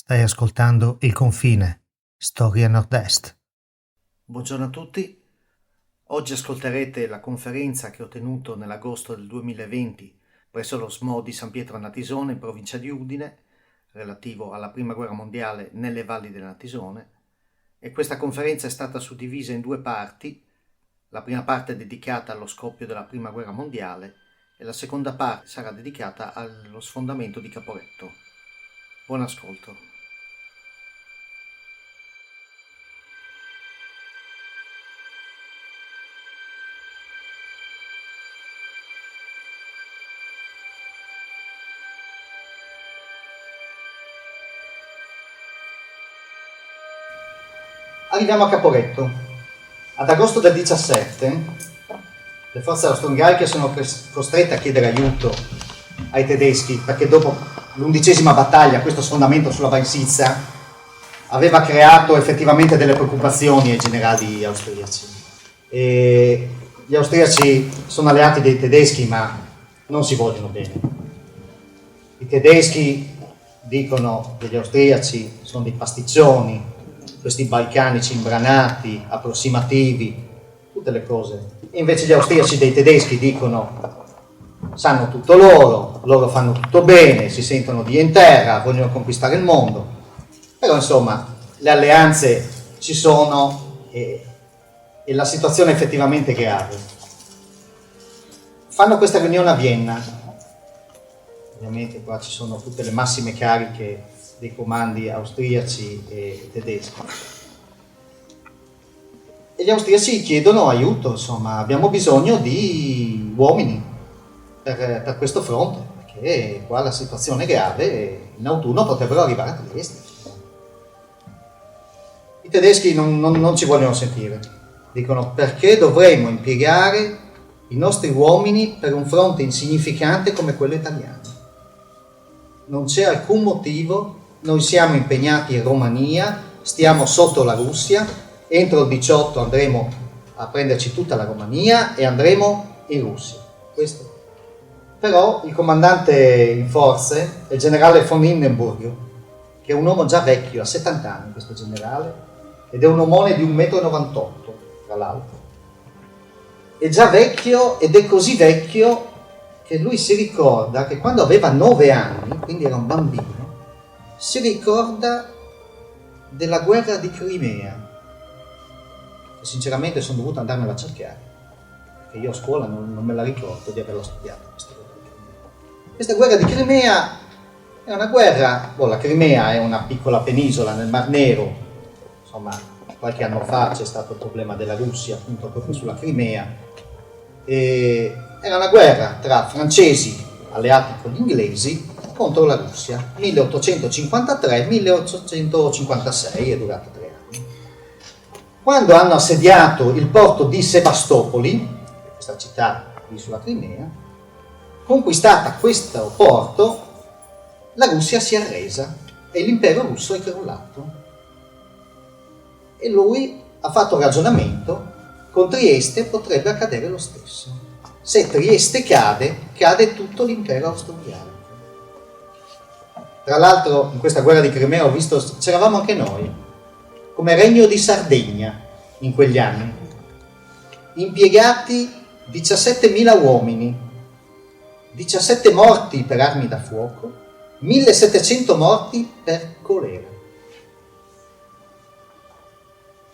Stai ascoltando Il Confine, Storia Nord-Est. Buongiorno a tutti, oggi ascolterete la conferenza che ho tenuto nell'agosto del 2020 presso lo SMO di San Pietro a Natisone in provincia di Udine, relativo alla Prima Guerra Mondiale nelle valli del Natisone, e questa conferenza è stata suddivisa in due parti. La prima parte è dedicata allo scoppio della Prima Guerra Mondiale e la seconda parte sarà dedicata allo sfondamento di Caporetto. Buon ascolto. Arriviamo a Caporetto. Ad agosto del 17 le forze austro-ungariche sono costrette a chiedere aiuto ai tedeschi perché dopo l'11ª battaglia questo sfondamento sulla Val Sizza aveva creato effettivamente delle preoccupazioni ai generali austriaci. E gli austriaci sono alleati dei tedeschi ma non si vogliono bene. I tedeschi dicono che gli austriaci sono dei pasticcioni, questi balcanici imbranati, approssimativi, tutte le cose. E invece gli austriaci dei tedeschi dicono sanno tutto loro fanno tutto bene, si sentono di in terra, vogliono conquistare il mondo. Però insomma le alleanze ci sono e la situazione è effettivamente grave. Fanno questa riunione a Vienna, ovviamente qua ci sono tutte le massime cariche dei comandi austriaci e tedeschi. E gli austriaci chiedono aiuto, insomma, abbiamo bisogno di uomini per questo fronte, perché qua la situazione è grave e in autunno potrebbero arrivare a Trieste. I tedeschi non ci vogliono sentire, dicono perché dovremmo impiegare i nostri uomini per un fronte insignificante come quello italiano. Non c'è alcun motivo. Noi siamo impegnati in Romania, stiamo sotto la Russia, entro il 18 andremo a prenderci tutta la Romania e andremo in Russia. Questo. Però il comandante in forze è il generale von Hindenburg, che è un uomo già vecchio, ha 70 anni questo generale, ed è un omone di 1,98 m, tra l'altro. È già vecchio ed è così vecchio che lui si ricorda che quando aveva 9 anni, quindi era un bambino, si ricorda della guerra di Crimea. E sinceramente sono dovuto andarmela a cercare, perché io a scuola non me la ricordo di averla studiata questa guerra di Crimea. Questa guerra di Crimea è una guerra, la Crimea è una piccola penisola nel Mar Nero, insomma qualche anno fa c'è stato il problema della Russia appunto proprio sulla Crimea, e era una guerra tra francesi alleati con gli inglesi contro la Russia, 1853-1856, è durata 3 anni. Quando hanno assediato il porto di Sebastopoli, questa città lì sulla Crimea, conquistata questo porto, la Russia si è arresa e l'impero russo è crollato. E lui ha fatto un ragionamento: con Trieste potrebbe accadere lo stesso. Se Trieste cade tutto l'impero austro-ungarico. Tra l'altro in questa guerra di Crimea ho visto, c'eravamo anche noi, come Regno di Sardegna in quegli anni, impiegati 17.000 uomini, 17 morti per armi da fuoco, 1.700 morti per colera.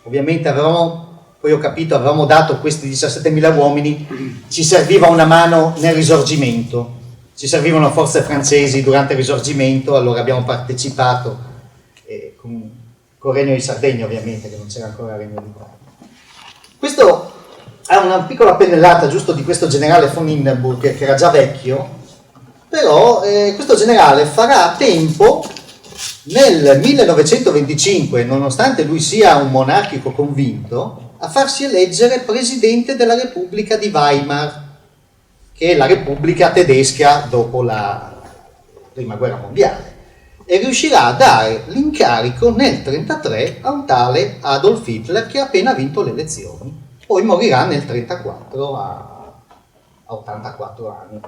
Ovviamente avevamo dato questi 17.000 uomini, ci serviva una mano nel risorgimento. Ci servivano forze francesi durante il risorgimento, allora abbiamo partecipato con Regno di Sardegna, ovviamente, che non c'era ancora Regno d'Italia. Questo è una piccola pennellata giusto di questo generale von Hindenburg, che era già vecchio, però questo generale farà tempo nel 1925, nonostante lui sia un monarchico convinto, a farsi eleggere presidente della Repubblica di Weimar, che è la Repubblica tedesca dopo la Prima Guerra Mondiale, e riuscirà a dare l'incarico nel 1933 a un tale Adolf Hitler che ha appena vinto le elezioni. Poi morirà nel 1934 a 84 anni,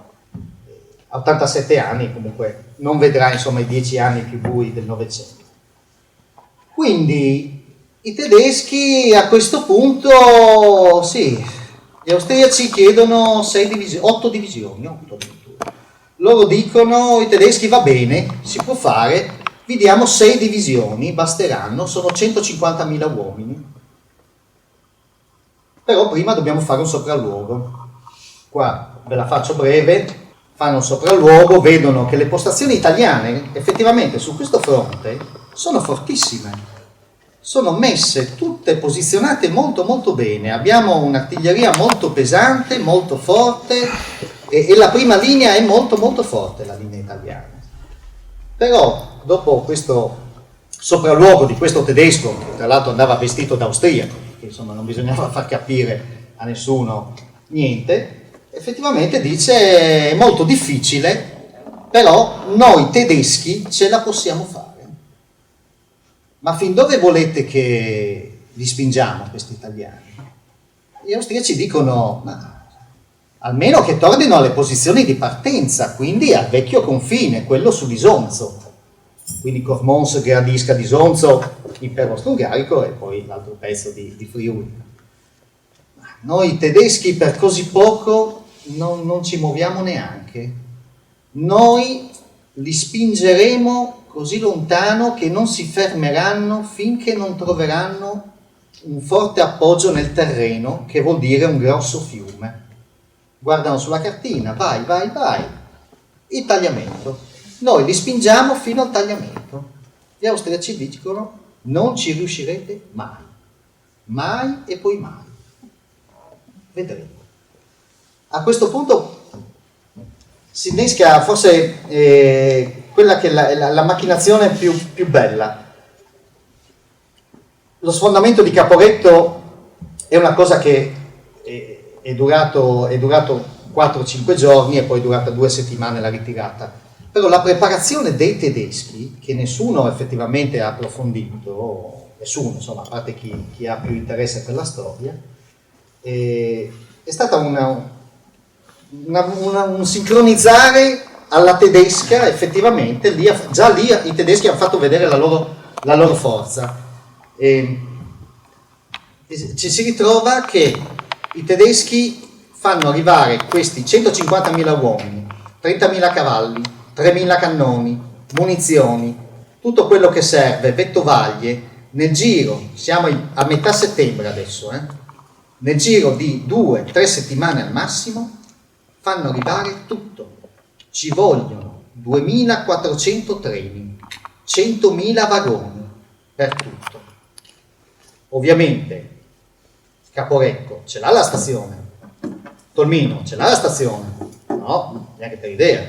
a 87 anni, comunque non vedrà insomma i 10 anni più bui del Novecento. Quindi i tedeschi a questo punto, sì, gli austriaci chiedono 8 divisioni, 8 addirittura. Loro dicono, i tedeschi va bene, si può fare, vi diamo 6 divisioni, basteranno, sono 150.000 uomini. Però prima dobbiamo fare un sopralluogo. Qua ve la faccio breve, fanno un sopralluogo, vedono che le postazioni italiane effettivamente su questo fronte sono fortissime. Sono messe tutte posizionate molto molto bene, abbiamo un'artiglieria molto pesante, molto forte e la prima linea è molto molto forte, la linea italiana. Però dopo questo sopralluogo di questo tedesco, che tra l'altro andava vestito da austriaco, che insomma non bisognava far capire a nessuno niente, effettivamente dice è molto difficile, però noi tedeschi ce la possiamo fare. Ma fin dove volete che li spingiamo questi italiani? Gli austriaci dicono, ma almeno che tornino alle posizioni di partenza, quindi al vecchio confine, quello su Isonzo. Quindi Cormons gradisca di Isonzo, impero austro-ungarico e poi l'altro pezzo di Friuli. Noi tedeschi per così poco non ci muoviamo neanche. Noi li spingeremo così lontano che non si fermeranno finché non troveranno un forte appoggio nel terreno, che vuol dire un grosso fiume. Guardano sulla cartina, vai, vai, vai, il tagliamento. Noi li spingiamo fino al tagliamento. Gli austriaci dicono, non ci riuscirete mai, mai e poi mai. Vedremo. A questo punto si innesca forse quella che è la macchinazione più bella. Lo sfondamento di Caporetto è una cosa che è durato 4-5 giorni e poi è durata 2 settimane la ritirata. Però la preparazione dei tedeschi, che nessuno effettivamente ha approfondito, nessuno, insomma, a parte chi ha più interesse per la storia, è stata un sincronizzare alla tedesca, effettivamente, già lì i tedeschi hanno fatto vedere la loro forza. Ci si ritrova che i tedeschi fanno arrivare questi 150.000 uomini, 30.000 cavalli, 3.000 cannoni, munizioni, tutto quello che serve, vettovaglie, nel giro, siamo a metà settembre adesso, nel giro di 2-3 settimane al massimo, fanno arrivare tutto. Ci vogliono 2.400 treni, 100.000 vagoni per tutto. Ovviamente Caporetto ce l'ha la stazione, Tolmino ce l'ha la stazione, no, neanche per idea.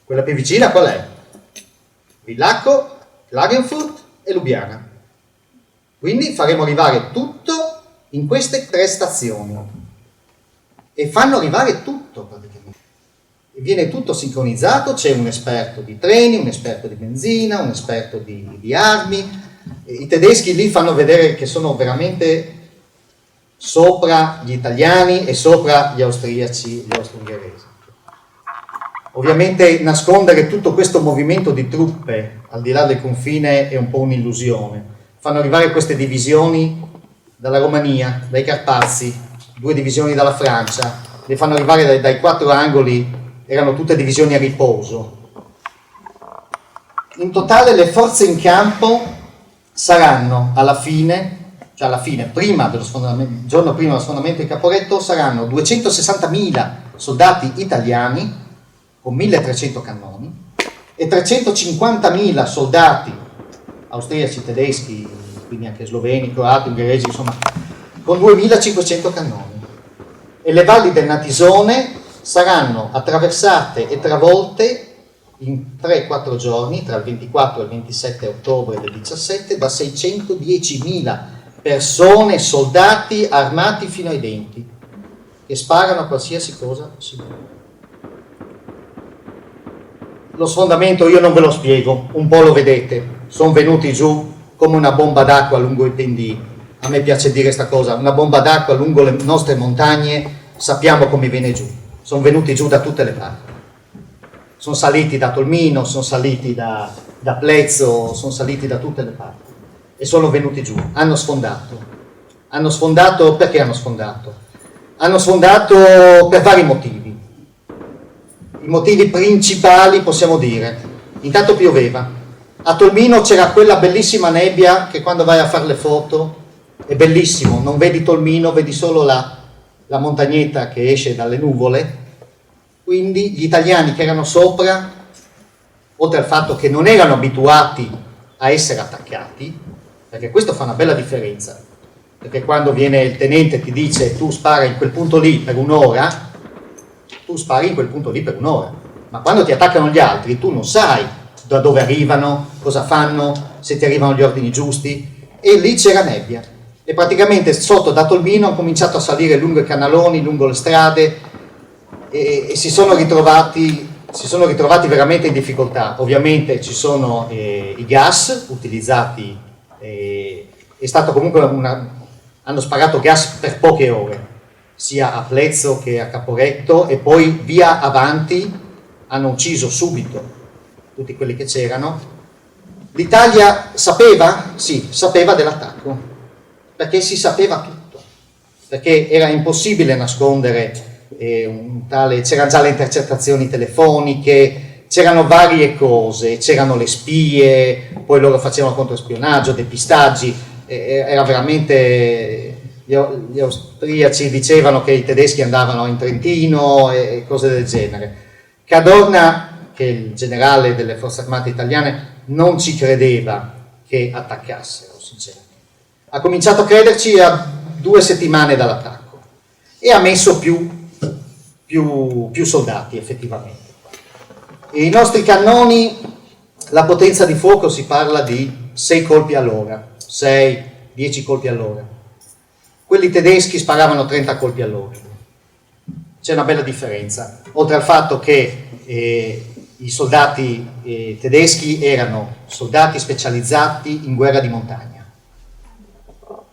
Quella più vicina qual è? Villacco, Klagenfurt e Lubiana. Quindi faremo arrivare tutto in queste 3 stazioni e fanno arrivare tutto praticamente. E viene tutto sincronizzato, c'è un esperto di treni, un esperto di benzina, un esperto di armi. I tedeschi lì fanno vedere che sono veramente sopra gli italiani e sopra gli austriaci, gli austro-ungheresi. Ovviamente nascondere tutto questo movimento di truppe al di là del confine è un po' un'illusione. Fanno arrivare queste divisioni dalla Romania, dai Carpazi, 2 divisioni dalla Francia, le fanno arrivare dai 4 angoli, erano tutte divisioni a riposo. In totale le forze in campo saranno alla fine, prima dello sfondamento, il giorno prima dello sfondamento di Caporetto, saranno 260.000 soldati italiani con 1.300 cannoni e 350.000 soldati austriaci, tedeschi, quindi anche sloveni, croati, ungheresi, insomma, con 2.500 cannoni. E le valli del Natisone saranno attraversate e travolte in 3-4 giorni, tra il 24 e il 27 ottobre del 17, da 610.000 persone, soldati armati fino ai denti, che sparano a qualsiasi cosa si muove. Lo sfondamento io non ve lo spiego, un po' lo vedete, sono venuti giù come una bomba d'acqua lungo i pendii. A me piace dire questa cosa, una bomba d'acqua lungo le nostre montagne, sappiamo come viene giù, sono venuti giù da tutte le parti. Sono saliti da Tolmino, sono saliti da Plezzo, sono saliti da tutte le parti. e sono venuti giù, hanno sfondato. Hanno sfondato, perché hanno sfondato? Hanno sfondato per vari motivi. I motivi principali, possiamo dire, intanto pioveva. A Tolmino c'era quella bellissima nebbia che quando vai a fare le foto è bellissimo, non vedi Tolmino, vedi solo la montagnetta che esce dalle nuvole. Quindi gli italiani che erano sopra, oltre al fatto che non erano abituati a essere attaccati, perché questo fa una bella differenza, perché quando viene il tenente e ti dice tu spara in quel punto lì per un'ora, tu spari in quel punto lì per un'ora, ma quando ti attaccano gli altri tu non sai da dove arrivano, cosa fanno, se ti arrivano gli ordini giusti, e lì c'era nebbia e praticamente sotto da Tolmino hanno cominciato a salire lungo i canaloni, lungo le strade e si sono ritrovati veramente in difficoltà. Ovviamente ci sono i gas utilizzati, è stato comunque hanno sparato gas per poche ore, sia a Plezzo che a Caporetto, e poi via avanti hanno ucciso subito tutti quelli che c'erano. L'Italia sapeva? Sì, sapeva dell'attacco, perché si sapeva tutto, perché era impossibile nascondere c'erano già le intercettazioni telefoniche, c'erano varie cose, c'erano le spie, poi loro facevano controspionaggio, depistaggi, era veramente... Gli austriaci dicevano che i tedeschi andavano in Trentino e cose del genere. Cadorna, che è il generale delle forze armate italiane, non ci credeva che attaccassero, sinceramente. Ha cominciato a crederci a 2 settimane dall'attacco e ha messo più soldati effettivamente. E i nostri cannoni, la potenza di fuoco si parla di 6 colpi all'ora, 6-10 colpi all'ora. Quelli tedeschi sparavano 30 colpi all'ora. C'è una bella differenza, oltre al fatto che i soldati tedeschi erano soldati specializzati in guerra di montagna.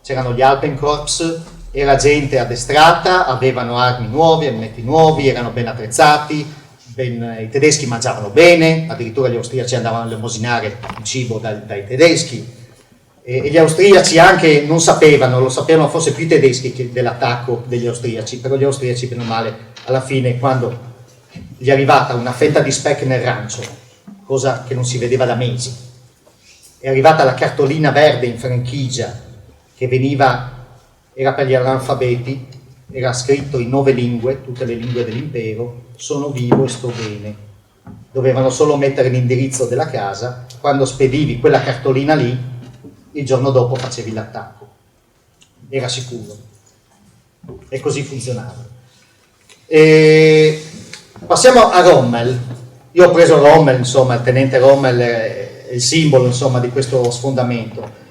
C'erano gli Alpenkorps, era gente addestrata, avevano armi nuove, armamenti nuovi, erano ben attrezzati, i tedeschi mangiavano bene, addirittura gli austriaci andavano a elemosinare il cibo dai tedeschi, e gli austriaci anche non sapevano, lo sapevano forse più i tedeschi che dell'attacco degli austriaci, però gli austriaci bene o male alla fine, quando gli è arrivata una fetta di speck nel rancio, cosa che non si vedeva da mesi, è arrivata la cartolina verde in franchigia che era per gli analfabeti, era scritto in 9 lingue, tutte le lingue dell'impero: sono vivo e sto bene. Dovevano solo mettere l'indirizzo della casa, quando spedivi quella cartolina lì, il giorno dopo facevi l'attacco, era sicuro, e così funzionava. Passiamo a Rommel. Io ho preso Rommel, insomma, il tenente Rommel è il simbolo, insomma, di questo sfondamento.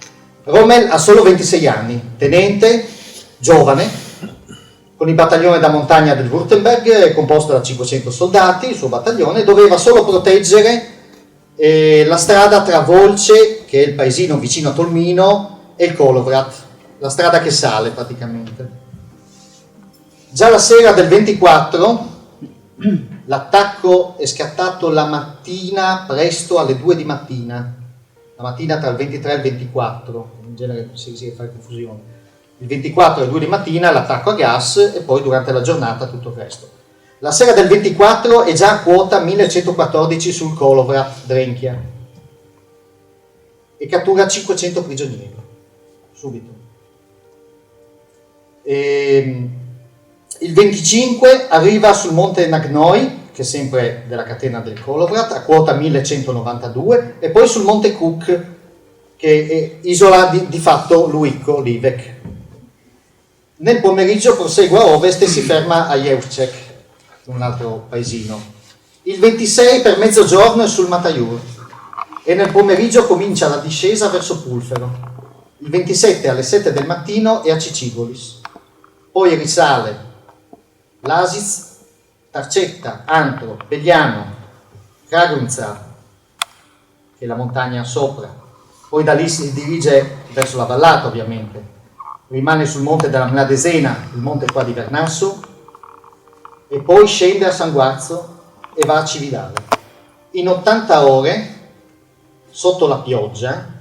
Rommel ha solo 26 anni, tenente, giovane, con il battaglione da montagna del Württemberg, composto da 500 soldati. Il suo battaglione doveva solo proteggere la strada tra Volce, che è il paesino vicino a Tolmino, e il Kolovrat, la strada che sale praticamente. Già la sera del 24 l'attacco è scattato la mattina, presto alle 2 di mattina, la mattina tra il 23 e il 24, in genere si fa confusione. Il 24 alle 2 di mattina l'attacco a gas e poi durante la giornata tutto il resto. La sera del 24 è già a quota 1114 sul Kolovrat, Drenchia, e cattura 500 prigionieri, subito. Il 25 arriva sul monte Nagnoi, che è sempre della catena del Kolovrat, a quota 1192, e poi sul monte Cook, che isola di fatto Luicco, Livek. Nel pomeriggio prosegue a ovest e si ferma a Jevcek, un altro paesino. Il 26 per mezzogiorno è sul Mataiur e nel pomeriggio comincia la discesa verso Pulfero. Il 27 alle 7 del mattino è a Cicigolis. Poi risale Lasic, Tarcetta, Antro, Pegliano, Kragunza, che è la montagna sopra. Poi da lì si dirige verso la vallata, ovviamente. Rimane sul monte della Mladesena, il monte qua di Vernasso, e poi scende a San Guazzo e va a Cividale. In 80 ore, sotto la pioggia,